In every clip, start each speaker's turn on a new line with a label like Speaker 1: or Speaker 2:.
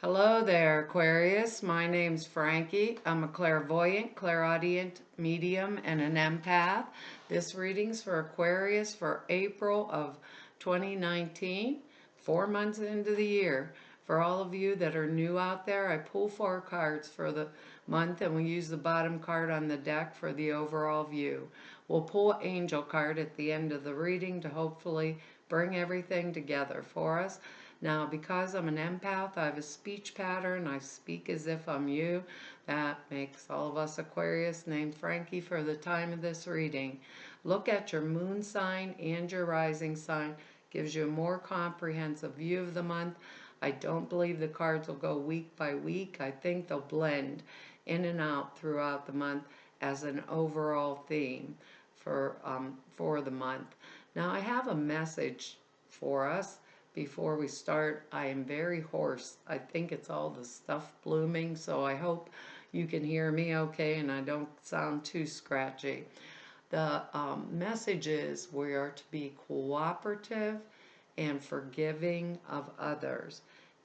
Speaker 1: Hello there, Aquarius. My name's Frankie. I'm a clairvoyant, clairaudient, medium, and an empath. This reading's for Aquarius for April of 2019, 4 months into the year. For all of you that are new out there, I pull 4 cards for the month and we use the bottom card on the deck for the overall view. We'll pull an angel card at the end of the reading to hopefully bring everything together for us. Now, because I'm an empath, I have a speech pattern. I speak as if I'm you. That makes all of us Aquarius named Frankie for the time of this reading. Look at your moon sign and your rising sign. Gives you a more comprehensive view of the month. I don't believe the cards will go week by week. I think they'll blend in and out throughout the month as an overall theme for the month. Now, I have a message for us. Before we start, I am very hoarse. I think it's all the stuff blooming, so I hope you can hear me okay and I don't sound too scratchy. The message is we are to be cooperative and forgiving of others.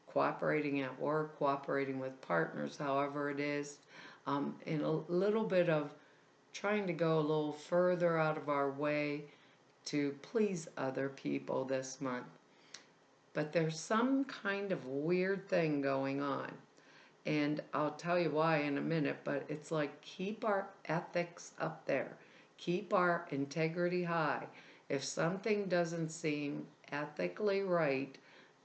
Speaker 1: Cooperating at work, cooperating with partners, however it is, and a little bit of trying to go a little further out of our way to please other people this month. But there's some kind of weird thing going on. And I'll tell you why in a minute, but it's like keep our ethics up there. Keep our integrity high. If something doesn't seem ethically right,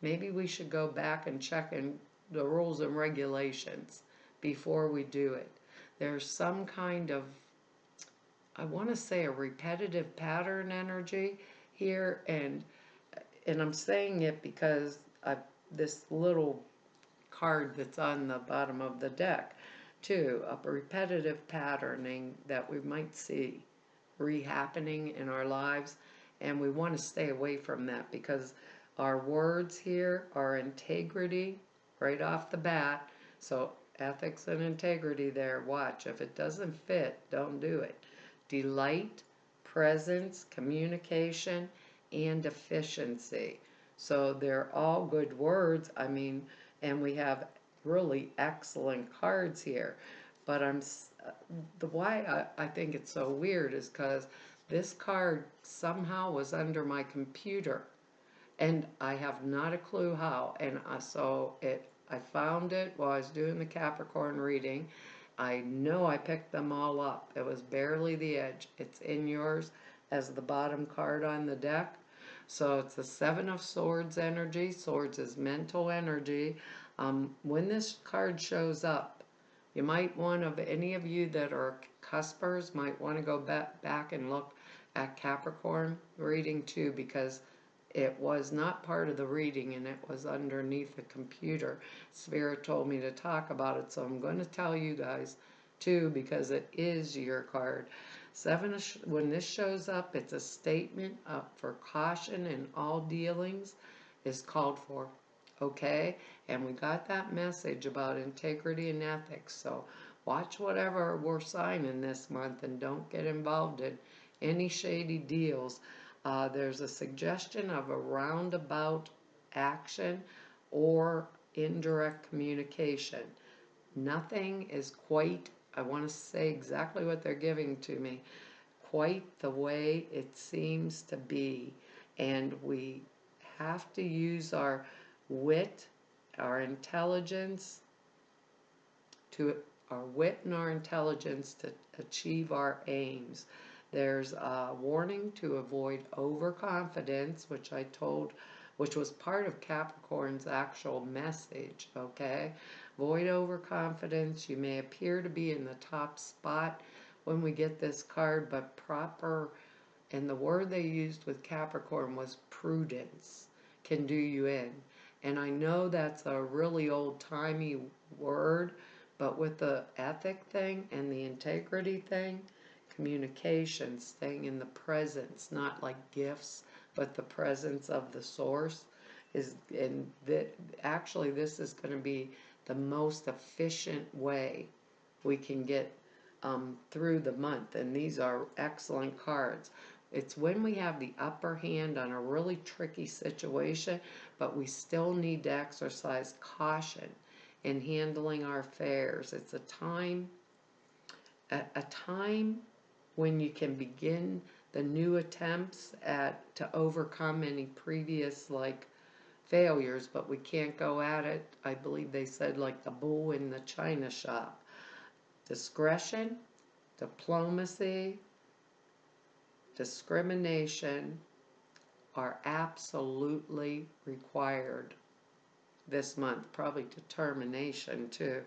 Speaker 1: maybe we should go back and check in the rules and regulations before we do it. There's some kind of, I want to say, a repetitive pattern energy here, and I'm saying it because this little card that's on the bottom of the deck, too, a repetitive patterning that we might see re-happening in our lives, and we want to stay away from that because our words here are integrity right off the bat. So ethics and integrity there. Watch. If it doesn't fit, don't do it. Delight, presence, communication, and efficiency. So they're all good words. I mean, and we have really excellent cards here. But the why I think it's so weird is because this card somehow was under my computer, and I have not a clue how. And I found it while I was doing the Capricorn reading. I know I picked them all up. It was barely the edge. It's in yours as the bottom card on the deck. So it's the Seven of Swords energy. Swords is mental energy. When this card shows up, you might want to, any of you that are cuspers might want to go back and look at Capricorn reading too, because it was not part of the reading and it was underneath the computer. Spirit told me to talk about it, so I'm going to tell you guys too because it is your card. When this shows up, it's a statement for caution in all dealings is called for. Okay? And we got that message about integrity and ethics. So watch whatever we're signing this month and don't get involved in any shady deals. There's a suggestion of a roundabout action or indirect communication. Nothing is quite, I want to say exactly what they're giving to me, quite the way it seems to be. And we have to use our wit, our intelligence, our wit and our intelligence to achieve our aims. There's a warning to avoid overconfidence, which was part of Capricorn's actual message, okay? Avoid overconfidence. You may appear to be in the top spot when we get this card, but proper, and the word they used with Capricorn was prudence, can do you in. And I know that's a really old-timey word, but with the ethic thing and the integrity thing, communication, staying in the presence, not like gifts, but the presence of the source is, and actually this is going to be the most efficient way we can get through the month. And these are excellent cards. It's when we have the upper hand on a really tricky situation, but we still need to exercise caution in handling our affairs. It's a time when you can begin the new attempts to overcome any previous like failures, but we can't go at it, I believe they said, like the bull in the china shop. Discretion, diplomacy, discrimination are absolutely required this month. Probably determination too.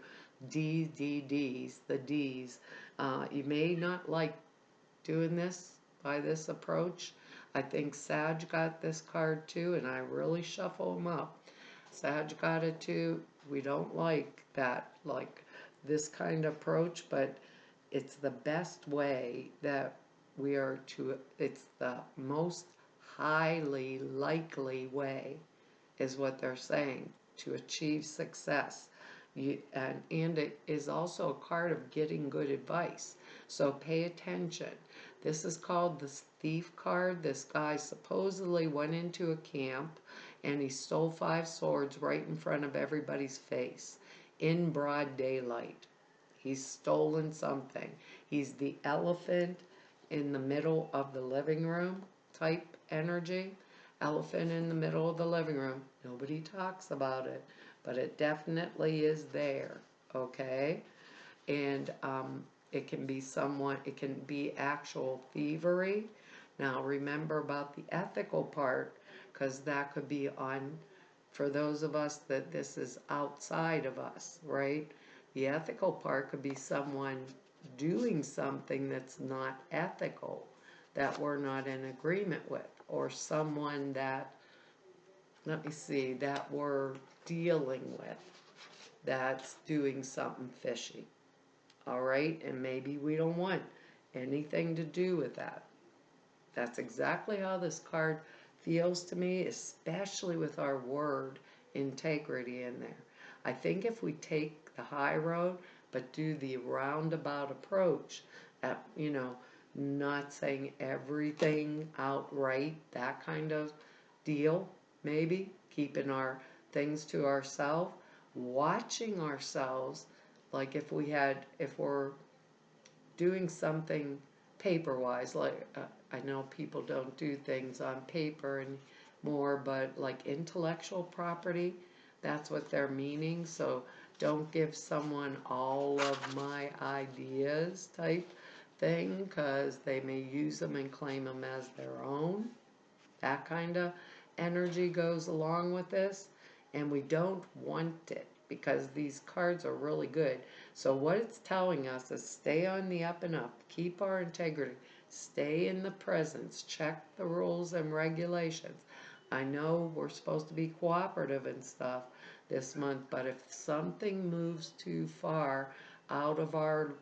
Speaker 1: D's, the D's. You may not like doing this by this approach. I think Sag got this card too, and I really shuffle them up. Sag got it too. We don't like that, like this kind of approach, but it's the best way that we are to, it's the most highly likely way, is what they're saying, to achieve success. And it is also a card of getting good advice. So pay attention. This is called the thief card. This guy supposedly went into a camp and he stole 5 swords right in front of everybody's face in broad daylight. He's stolen something. He's the elephant in the middle of the living room type energy. Elephant in the middle of the living room. Nobody talks about it, but it definitely is there, okay? And it can be it can be actual thievery. Now remember about the ethical part, because that could be for those of us that this is outside of us, right? The ethical part could be someone doing something that's not ethical, that we're not in agreement with, or someone that, let me see, that we're dealing with that's doing something fishy. All right, and maybe we don't want anything to do with that. That's exactly how this card feels to me, especially with our word integrity in there. I think if we take the high road but do the roundabout approach, not saying everything outright, that kind of deal, maybe keeping our things to ourselves, watching ourselves, like if we're doing something paper-wise, like I know people don't do things on paper anymore, but like intellectual property, that's what they're meaning. So don't give someone all of my ideas type thing, because they may use them and claim them as their own. That kind of energy goes along with this, and we don't want it, because these cards are really good. So what it's telling us is stay on the up and up, keep our integrity, stay in the presence, check the rules and regulations. I know we're supposed to be cooperative and stuff this month, but if something moves too far out of our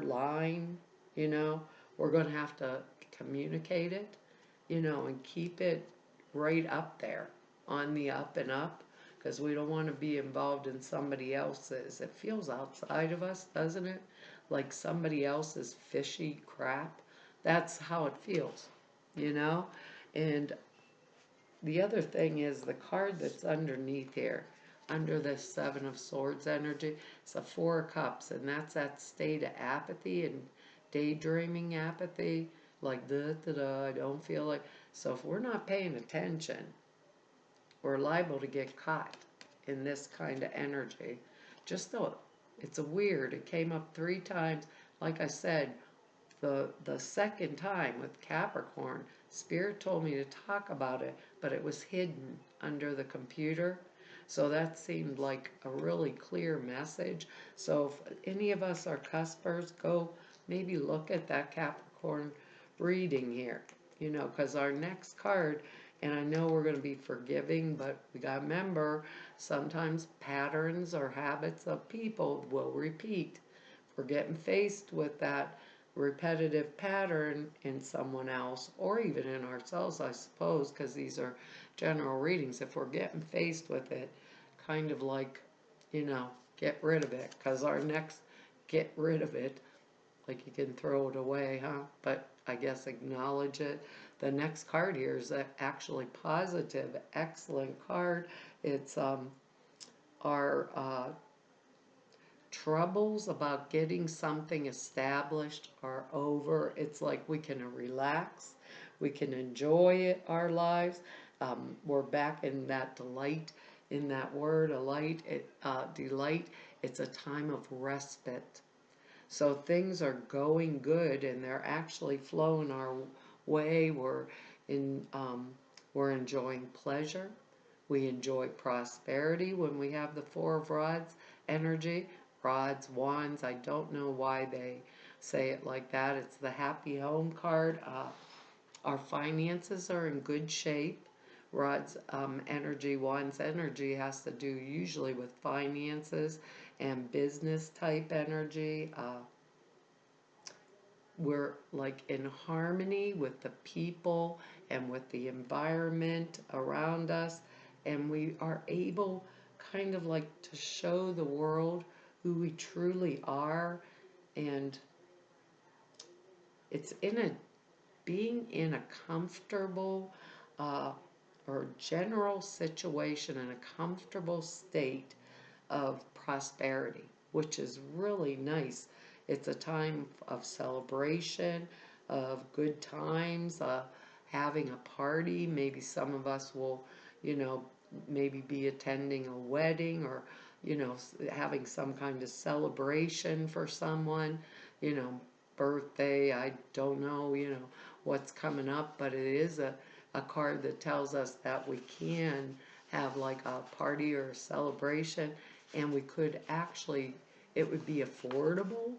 Speaker 1: line, we're going to have to communicate it, and keep it right up there on the up and up, because we don't want to be involved in somebody else's. It feels outside of us, doesn't it? Like somebody else's fishy crap. That's how it feels, And the other thing is the card that's underneath here, under the 7 of Swords energy, it's a 4 of Cups, and that's that state of apathy and daydreaming apathy, like I don't feel like. So if we're not paying attention, we're liable to get caught in this kind of energy. Just though it's weird, it came up 3 times. Like I said, the second time with Capricorn, Spirit told me to talk about it, but it was hidden under the computer. So that seemed like a really clear message. So if any of us are cuspers, go maybe look at that Capricorn reading here, because our next card, and I know we're going to be forgiving, but we got to remember, sometimes patterns or habits of people will repeat. We're getting faced with that repetitive pattern in someone else, or even in ourselves, I suppose, because these are general readings. If we're getting faced with it, kind of like, get rid of it, because our next get rid of it, like you can throw it away, huh? But I guess acknowledge it. The next card here is actually positive, excellent card. It's our troubles about getting something established are over. It's like we can relax, we can enjoy it, our lives. We're back in that delight, in that word, delight. It's a time of respite. So things are going good and they're actually flowing our way. In, um, we're enjoying pleasure. We enjoy prosperity when we have the Four of Rods energy. Rods, wands, I don't know why they say it like that. It's the happy home card. Our finances are in good shape. Rod's energy, wands energy has to do usually with finances and business type energy. We're like in harmony with the people and with the environment around us, and we are able kind of like to show the world who we truly are. And it's in a being in a comfortable uh, or general situation, in a comfortable state of prosperity, which is really nice. It's a time of celebration, of good times, having a party. Maybe some of us will, you know, maybe be attending a wedding, or, you know, having some kind of celebration for someone, you know, birthday. I don't know, you know, what's coming up, but it is a card that tells us that we can have like a party or a celebration, and we could actually, it would be affordable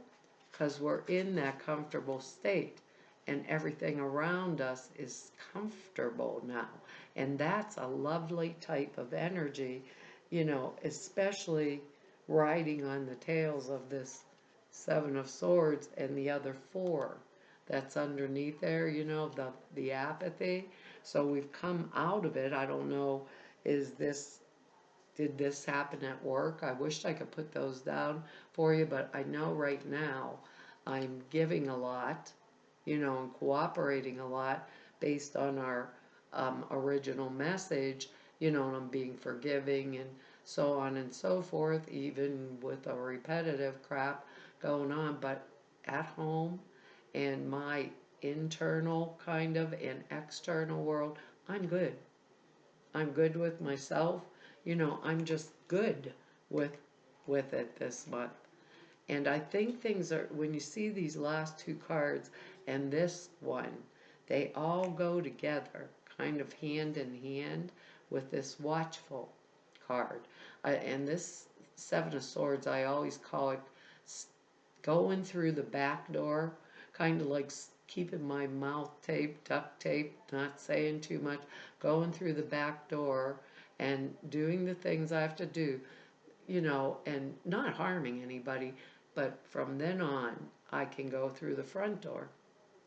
Speaker 1: because we're in that comfortable state and everything around us is comfortable now. And that's a lovely type of energy, you know, especially riding on the tails of this Seven of Swords and the other four that's underneath there, you know, the apathy. So we've come out of it. I don't know, is this did this happen at work? I wished I could put those down for you, but I know right now I'm giving a lot, you know, and cooperating a lot based on our original message, you know, and I'm being forgiving and so on and so forth, even with a repetitive crap going on. But at home and my internal kind of and external world, I'm good. I'm good with myself. You know, I'm just good with it this month. And I think things are, when you see these last two cards and this one, they all go together, kind of hand in hand with this watchful card. And this Seven of Swords, I always call it going through the back door, kind of like keeping my mouth taped, duct taped, not saying too much, going through the back door and doing the things I have to do, you know, and not harming anybody. But from then on, I can go through the front door,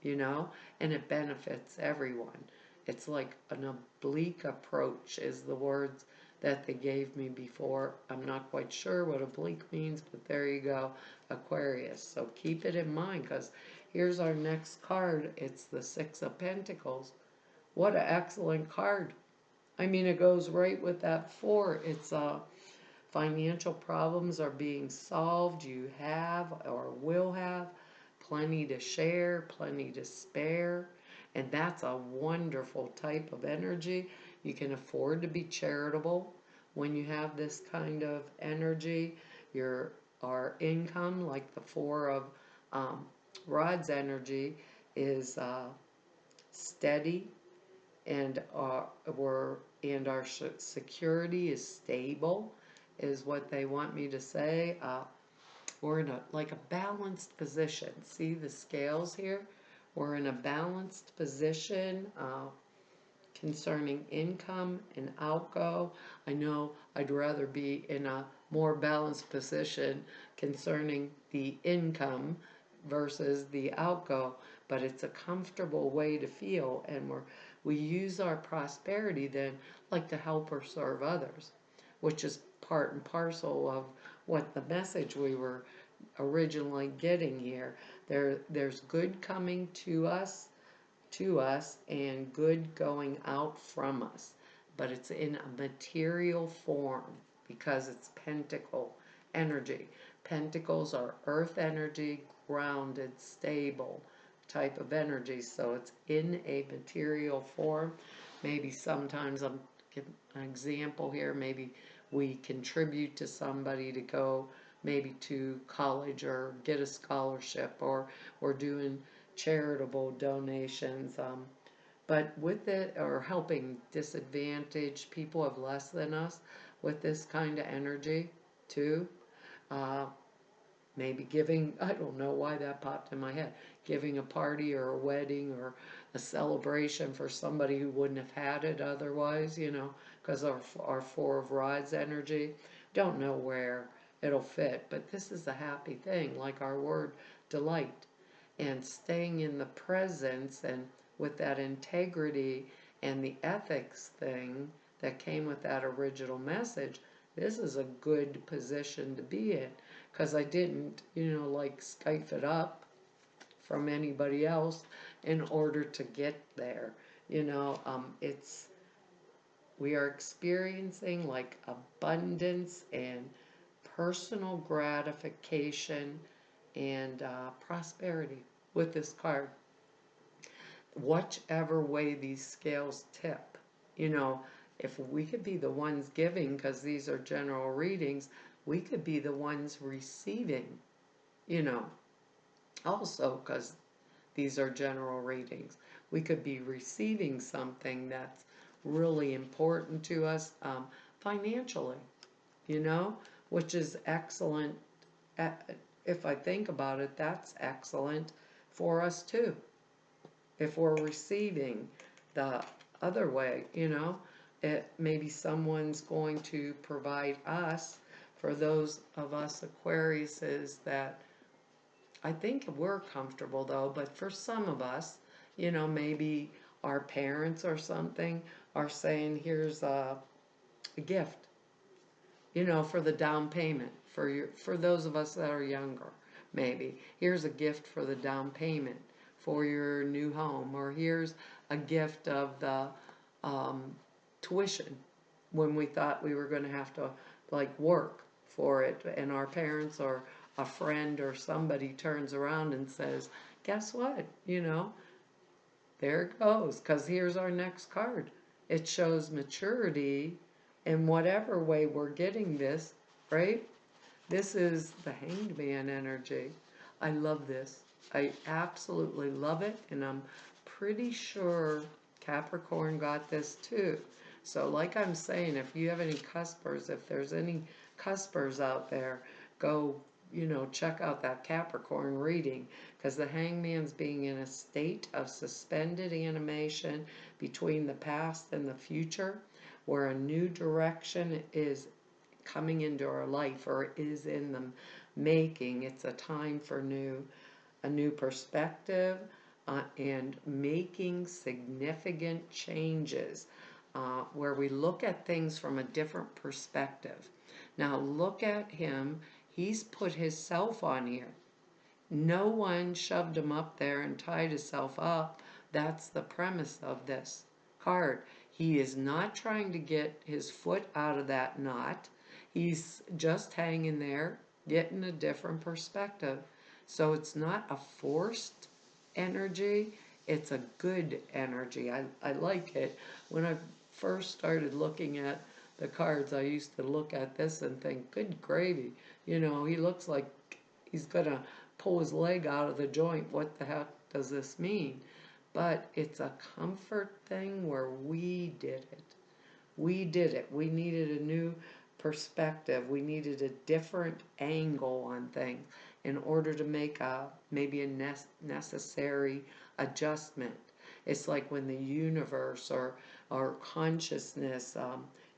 Speaker 1: you know, and it benefits everyone. It's like an oblique approach, is the words that they gave me before. I'm not quite sure what oblique means, but there you go, Aquarius. So keep it in mind, because here's our next card. It's the Six of Pentacles. What an excellent card. I mean, it goes right with that four. It's financial problems are being solved. You have or will have plenty to share, plenty to spare. And that's a wonderful type of energy. You can afford to be charitable when you have this kind of energy. Our income, like the Four of Rods energy, is steady, and our security is stable, is what they want me to say. We're in a balanced position. See the scales here? We're in a balanced position concerning income and outgo. I know I'd rather be in a more balanced position concerning the income versus the outgo, but it's a comfortable way to feel, and we use our prosperity then like to help or serve others, which is part and parcel of what the message we were originally getting here. There's good coming to us, and good going out from us, but it's in a material form, because it's pentacle energy. Pentacles are earth energy, grounded, stable type of energy. So it's in a material form. Maybe sometimes, I'm giving an example here, maybe we contribute to somebody to go maybe to college or get a scholarship, or we're doing charitable donations. But with it, or helping disadvantaged people of less than us with this kind of energy too. Uh, Maybe giving, I don't know why that popped in my head, giving a party or a wedding or a celebration for somebody who wouldn't have had it otherwise, because our Four of Rods energy. Don't know where it'll fit, but this is a happy thing, like our word delight. And staying in the presence and with that integrity and the ethics thing that came with that original message, this is a good position to be in, because I didn't, like skype it up from anybody else in order to get there. We are experiencing like abundance and personal gratification and prosperity with this card. Whichever way these scales tip, if we could be the ones giving, because these are general readings, we could be the ones receiving, also, because these are general readings. We could be receiving something that's really important to us financially, which is excellent. If I think about it, that's excellent for us too. If we're receiving the other way, maybe someone's going to provide us, for those of us Aquariuses that, I think we're comfortable though, but for some of us, maybe our parents or something are saying, here's a gift, for the down payment, for those of us that are younger, maybe here's a gift for the down payment for your new home, or here's a gift of the tuition when we thought we were going to have to like work for it, and our parents or a friend or somebody turns around and says, guess what, there it goes, because here's our next card. It shows maturity in whatever way we're getting this, right? This is the Hanged Man energy. I love this. I absolutely love it, and I'm pretty sure Capricorn got this too. So like I'm saying, if you have any cuspers, if there's any cuspers out there, go, check out that Capricorn reading, because the Hangman's being in a state of suspended animation between the past and the future, where a new direction is coming into our life, or is in the making. It's a time for a new perspective, and making significant changes, where we look at things from a different perspective. Now look at him. He's put himself on here. No one shoved him up there and tied himself up. That's the premise of this card. He is not trying to get his foot out of that knot. He's just hanging there, getting a different perspective. So it's not a forced energy. It's a good energy. I like it. When I first started looking at the cards, I used to look at this and think, good gravy. He looks like he's going to pull his leg out of the joint. What the heck does this mean? But it's a comfort thing where we did it. We did it. We needed a new perspective. We needed a different angle on things in order to make maybe a necessary adjustment. It's like when the universe or our consciousness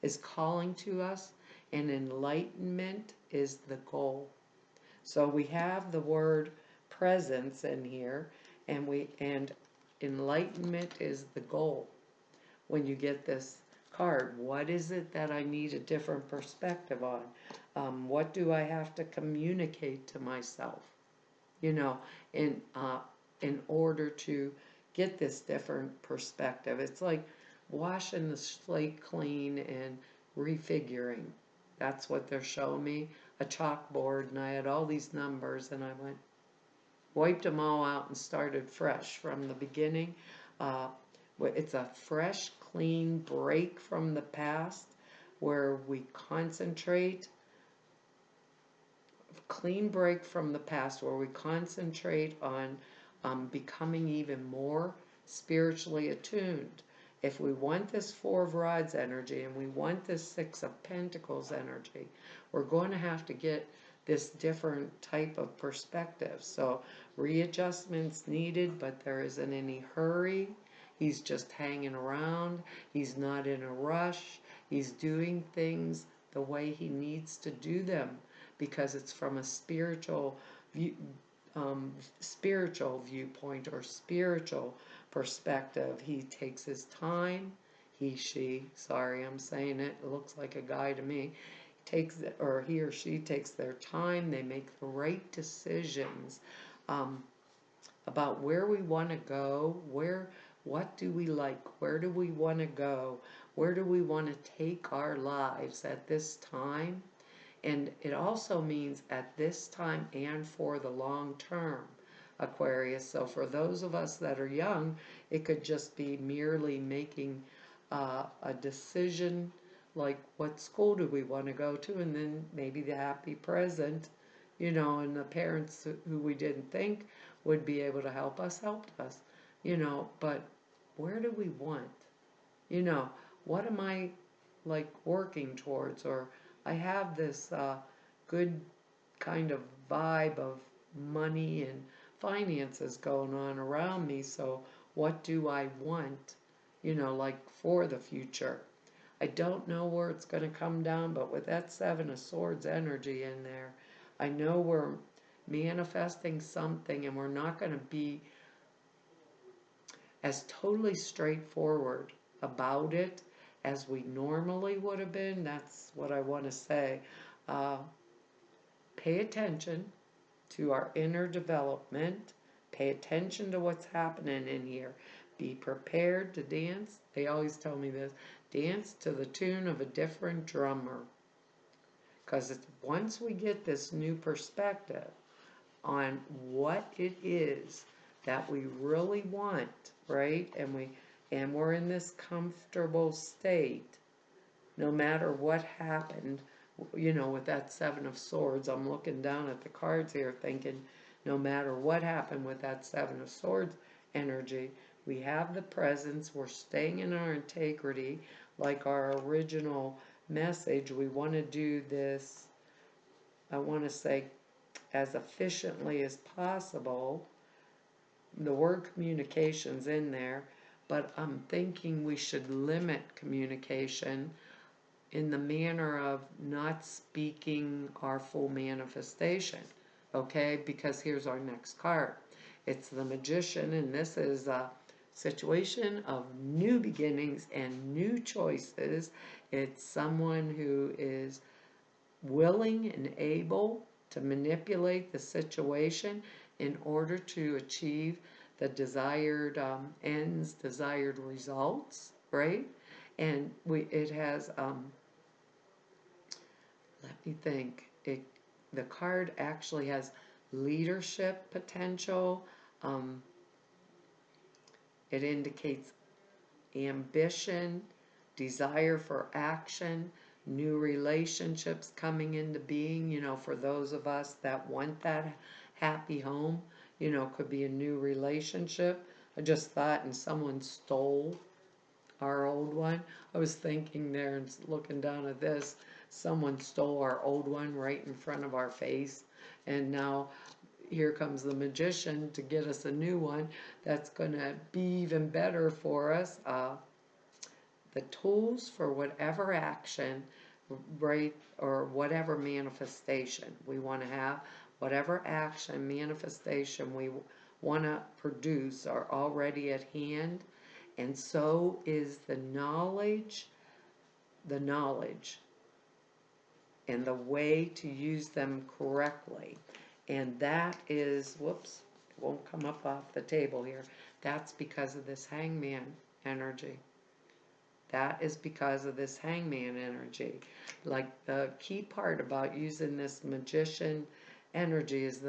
Speaker 1: is calling to us, and enlightenment is the goal. So we have the word presence in here, and enlightenment is the goal. When you get this card, what is it that I need a different perspective on? What do I have to communicate to myself? In order to get this different perspective. It's like washing the slate clean and refiguring. That's what they're showing me, a chalkboard, and I had all these numbers, and I wiped them all out and started fresh from the beginning. Uh, it's a fresh, clean break from the past where we concentrate, clean break from the past where we concentrate on becoming even more spiritually attuned. If we want this Four of Rods energy and we want this Six of Pentacles energy, we're going to have to get this different type of perspective. So readjustments needed, but there isn't any hurry. He's just hanging around. He's not in a rush. He's doing things the way he needs to do them because it's from a spiritual view, spiritual viewpoint or spiritual perspective. He takes his time. She, sorry, I'm saying it looks like a guy to me, takes it, or he or she takes their time. They make the right decisions about where we want to go, what do we like, where do we want to go, where do we want to take our lives at this time. And it also means at this time and for the long term, Aquarius. So for those of us that are young, it could just be merely making a decision like what school do we want to go to, and then maybe the happy present, and the parents who we didn't think would be able to help us, helped us, but where do we want? What am I like working towards? Or I have this good kind of vibe of money and finances going on around me, so what do I want, like for the future? I don't know where it's going to come down, but with that Seven of Swords energy in there, I know we're manifesting something, and we're not going to be as totally straightforward about it as we normally would have been. That's what I want to say. Pay attention to our inner development. Pay attention to what's happening in here. Be prepared to dance. They always tell me this. Dance to the tune of a different drummer. Because once we get this new perspective on what it is that we really want, right? And we're in this comfortable state, no matter what happened, with that Seven of Swords. I'm looking down at the cards here thinking, no matter what happened with that Seven of Swords energy, we have the presence, we're staying in our integrity, like our original message. We want to do this, I want to say, as efficiently as possible. The word communication's in there, but I'm thinking we should limit communication in the manner of not speaking our full manifestation, okay? Because here's our next card. It's the Magician, and this is a situation of new beginnings and new choices. It's someone who is willing and able to manipulate the situation in order to achieve the desired ends, desired results, right? And it has, let me think, the card actually has leadership potential. It indicates ambition, desire for action, new relationships coming into being, for those of us that want that happy home, could be a new relationship. I just thought, and someone stole our old one. I was thinking there and looking down at this, someone stole our old one right in front of our face, and now here comes the Magician to get us a new one that's going to be even better for us. The tools for whatever action, right, or whatever manifestation we want to have, whatever action, manifestation we want to produce are already at hand, and so is the knowledge, and the way to use them correctly. And that is, whoops, it won't come up off the table here. That's because of this Hangman energy. that is because of this hangman energy. Like the key part about using this magician energy is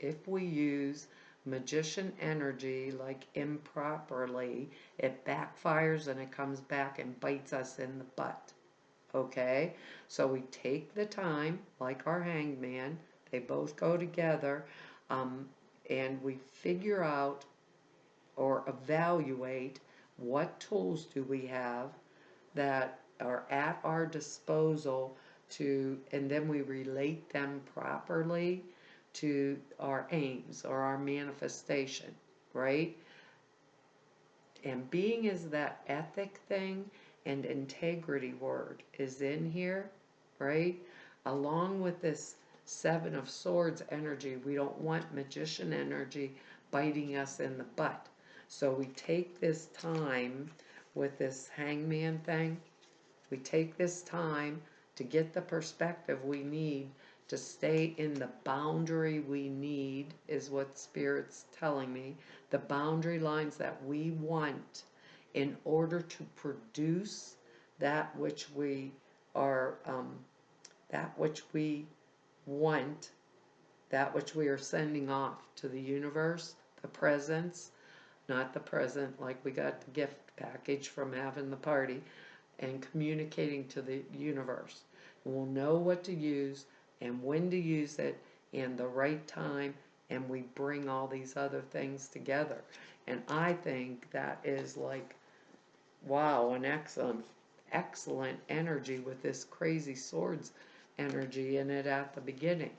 Speaker 1: if we use magician energy like improperly, it backfires and it comes back and bites us in the butt. Okay, so we take the time, like our hangman, they both go together, and we figure out or evaluate what tools do we have that are at our disposal and then we relate them properly to our aims or our manifestation, right? And being is that ethic thing, and integrity word is in here, right? Along with this Seven of Swords energy, we don't want magician energy biting us in the butt. So we take this time with this hangman thing, we take this time to get the perspective we need to stay in the boundary we need, is what Spirit's telling me, the boundary lines that we want in order to produce that which we are, that which we want, that which we are sending off to the universe, the presence, not the present like we got the gift package from having the party, and communicating to the universe. And we'll know what to use and when to use it and the right time, and we bring all these other things together. And I think that is like, wow, an excellent energy with this crazy swords energy in it at the beginning.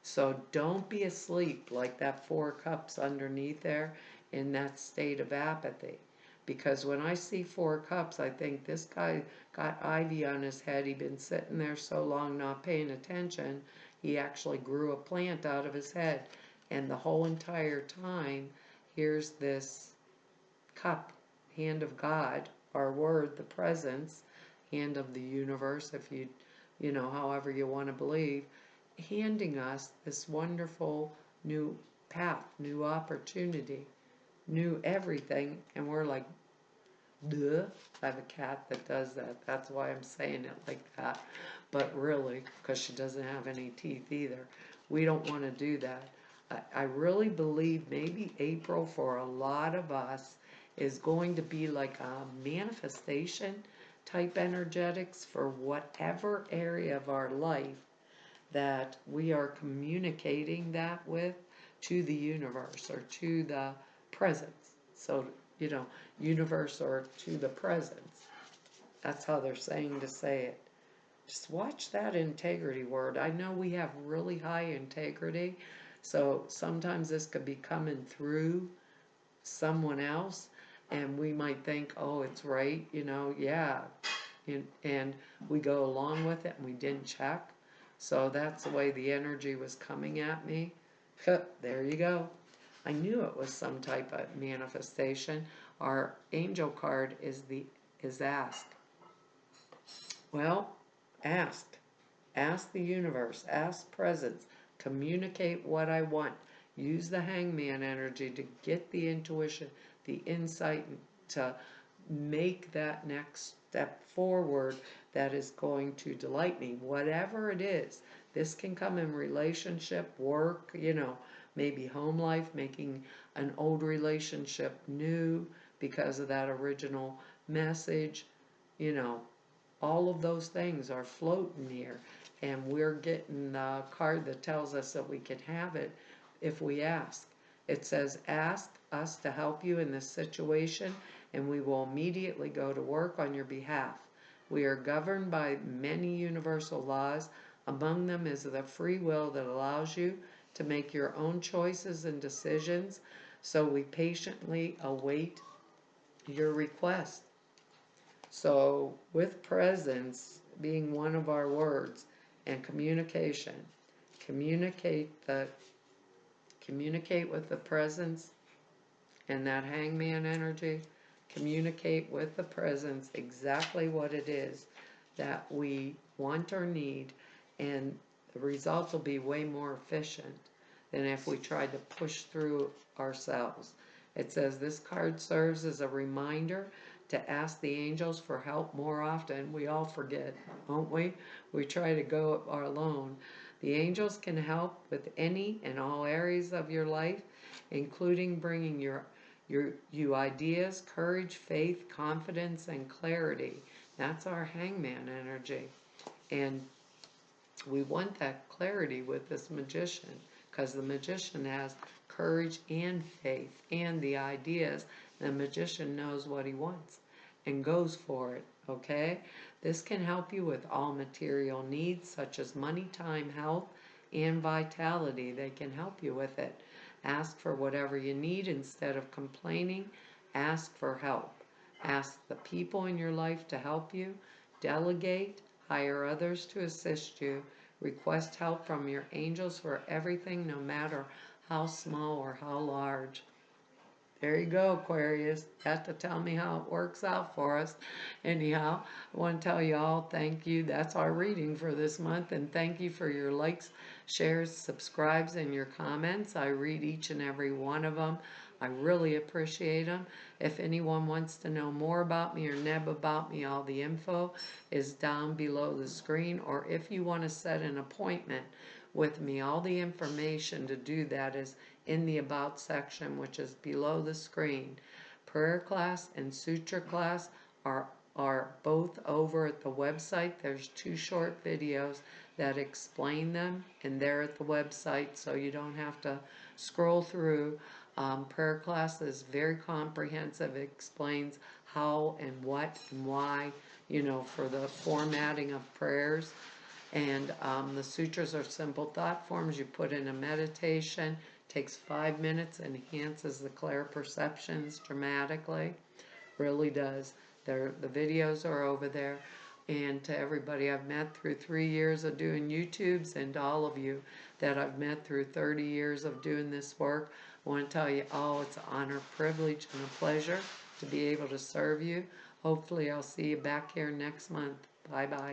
Speaker 1: So don't be asleep like that Four of Cups underneath there in that state of apathy. Because when I see Four of Cups, I think this guy got ivy on his head. He'd been sitting there so long not paying attention, he actually grew a plant out of his head. And the whole entire time, here's this cup, hand of God, our word, the presence, hand of the universe, if you know, however you want to believe, handing us this wonderful new path, new opportunity, new everything. And we're like, duh. I have a cat that does that. That's why I'm saying it like that. But really, because she doesn't have any teeth either. We don't want to do that. I really believe maybe April for a lot of us is going to be like a manifestation type energetics for whatever area of our life that we are communicating that with to the universe or to the presence. So, you know, universe or to the presence. That's how they're saying to say it. Just watch that integrity word. I know we have really high integrity, so sometimes this could be coming through someone else, and we might think, oh, it's right, you know, yeah. And we go along with it and we didn't check. So that's the way the energy was coming at me. There you go. I knew it was some type of manifestation. Our angel card is ask. Well, ask. Ask the universe. Ask presence. Communicate what I want. Use the hangman energy to get the intuition, the insight, to make that next step forward that is going to delight me. Whatever it is. This can come in relationship, work, you know, maybe home life, making an old relationship new because of that original message. You know, all of those things are floating here. And we're getting the card that tells us that we can have it if we ask. It says, ask us to help you in this situation, and we will immediately go to work on your behalf. We are governed by many universal laws. Among them is the free will that allows you to make your own choices and decisions. So we patiently await your request. So with presence being one of our words, and communication, communicate with the presence and that hangman energy. Communicate with the presence exactly what it is that we want or need, and the results will be way more efficient than if we tried to push through ourselves. It says this card serves as a reminder to ask the angels for help more often. We all forget, don't we? We try to go alone. The angels can help with any and all areas of your life, including bringing you ideas, courage, faith, confidence, and clarity. That's our hangman energy. And we want that clarity with this magician, because the magician has courage and faith and the ideas. The magician knows what he wants and goes for it, okay? This can help you with all material needs such as money, time, health, and vitality. They can help you with it. Ask for whatever you need instead of complaining. Ask for help. Ask the people in your life to help you. Delegate. Hire others to assist you. Request help from your angels for everything, no matter how small or how large. There you go, Aquarius. You have to tell me how it works out for us. Anyhow, I want to tell you all thank you. That's our reading for this month. And thank you for your likes, shares, subscribes, and your comments. I read each and every one of them. I really appreciate them. If anyone wants to know more about me or Neb about me, all the info is down below the screen. Or if you want to set an appointment with me, all the information to do that is in the About section, which is below the screen. Prayer class and suture class are both over at the website. There's 2 short videos that explain them, and they're at the website, so you don't have to scroll through. Prayer class is very comprehensive. It explains how and what and why, for the formatting of prayers. And the sutras are simple thought forms. You put in a meditation, takes 5 minutes, enhances the clear perceptions dramatically. Really does. The videos are over there. And to everybody I've met through 3 years of doing YouTubes, and to all of you that I've met through 30 years of doing this work, I want to tell you, it's an honor, privilege, and a pleasure to be able to serve you. Hopefully I'll see you back here next month. Bye-bye.